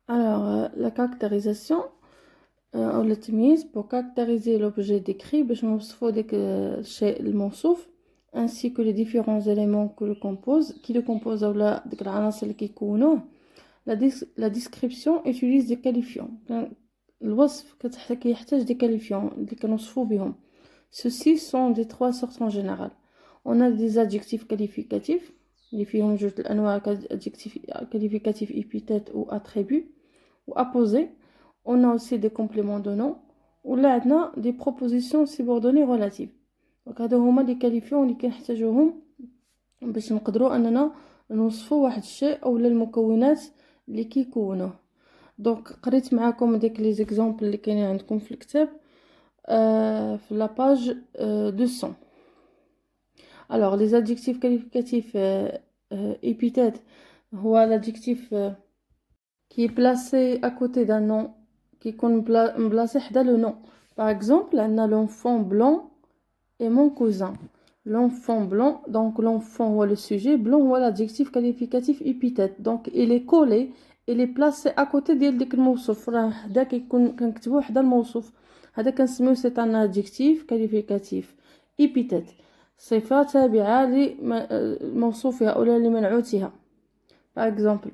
Alors, la caractérisation ou le تمييز pour caractériser l'objet décrit باش نوصفوا داك الشيء الموصوف ainsi que les différents éléments qui le composent ولا ديك العناصر اللي كيكونوه. La description utilise des qualifiants. الوصف كيحتاج des qualifiants اللي كنوصفوا بهم. Ceux-ci sont des trois sortes en général. On a des adjectifs qualificatifs اللي فيهم جوج الانواع adjectifs qualificatifs épithètes ou attributs ou apposés. On a aussi des compléments de nom ولا عندنا des propositions subordonnées relatives. دونك هادو هما لي كاليفيون اللي كنحتاجوهم باش نقدروا اننا نوصفوا واحد الشيء اولا المكونات اللي كيكونوه. دونك قريت معكم ديك لي زيكزامبل اللي كاينين عندكم في الكتاب في لا باج 200. Alors les adjectifs qualificatifs épithètes هو l'adjectif qui est placé à côté d'un nom qui est placé حدا le nom. Par exemple, on a l'enfant blanc et mon cousin. L'enfant blanc, donc l'enfant ou le sujet, blanc ou l'adjectif qualificatif épithète. Donc il est collé, il est placé à côté ديال ديك الموصوف. راه هذا كنكتبوه حدا الموصوف. هذا كنسميوه c'est un adjectif qualificatif épithète. صفة تابعة لموصوفها أو لمنعوتها. Par exemple.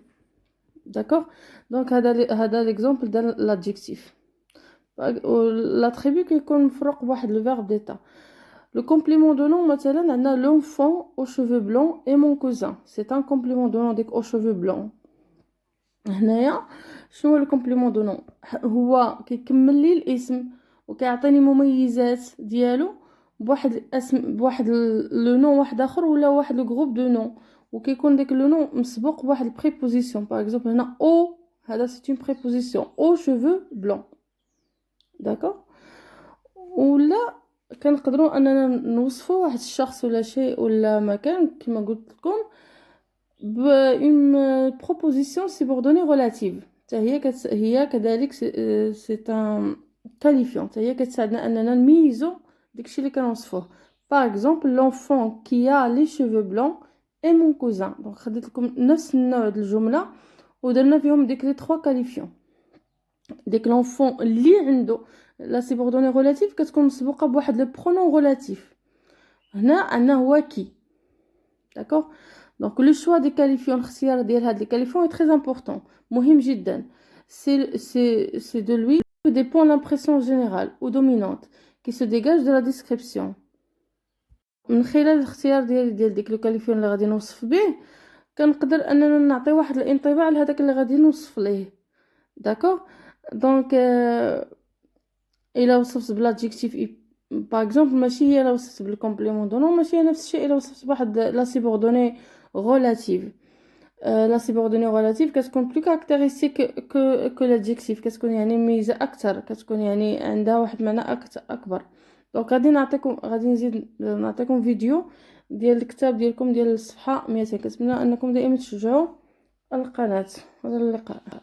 D'accord. Donc هذا l'exemple de l'adjectif. L'attribut كيكون مفروق بواحد le verbe d'état. Le complément de nom مثلا عندنا l'enfant aux cheveux blancs et mon cousin. C'est un complément de nom ديك aux cheveux blancs. هنايا شنو هو الكومبليمون دو نون؟ هو كيكمل لي الاسم وكيعطيني مميزات ديالو بواحد الاسم بواحد لو نون واحد اخر ولا واحد لو جروب دو نون وكيكون داك لو نون مسبوق بواحد البريبوزيسيون. باغ اكزومبل هنا او هذا سي اون بريبوزيسيون او شوفو بلون. داكوغ. ولا كنقدروا اننا نوصفوا واحد الشخص ولا شيء ولا مكان كما قلت لكم une proposition subordonnée relative. هي كذلك c'est un qualifiant. هي كتساعدنا اننا نميزو داكشي اللي كنوصفوه. Par exemple, l'enfant qui a les cheveux blancs est mon cousin. Donc خديت لكم نفس النوع ديال الجمله ودرنا فيهم ديك لي 3 qualifiants. ديك l'enfant اللي عنده la subordonnée relative كتكون مسبوقه بواحد le pronom relatif. هنا عندنا هو qui. D'accord. Donc le choix des qualifiants, الاختيار ديال هاد les qualifiants est très important, مهم جدا. C'est de lui que dépend l'impression générale ou dominante qui se dégage de la description. من خلال الاختيار ديال ديك لو كاليفيون اللي غادي نوصف به كنقدر اننا نعطي واحد الانطباع لهداك اللي غادي نوصف ليه. داكوغ. دونك الا وصفت بالادجيكتيف باغ اكزومبل ماشي هي الا وصفت بالكومبليمون دو نون ماشي هي نفس الشيء الا وصفت بواحد لا سيبوردوني relative. La subordonnée relative كتكون plus caractéristique que l'adjectif كتكون يعني ميزة أكثر كتكون يعني عندها واحد معنى أكبر. دونك غادي نزيد نعطيكم فيديو ديال الكتاب ديالكم ديال الصفحة 200. كنتمنى أنكم دائما تشجعوا القناة. إلى اللقاء.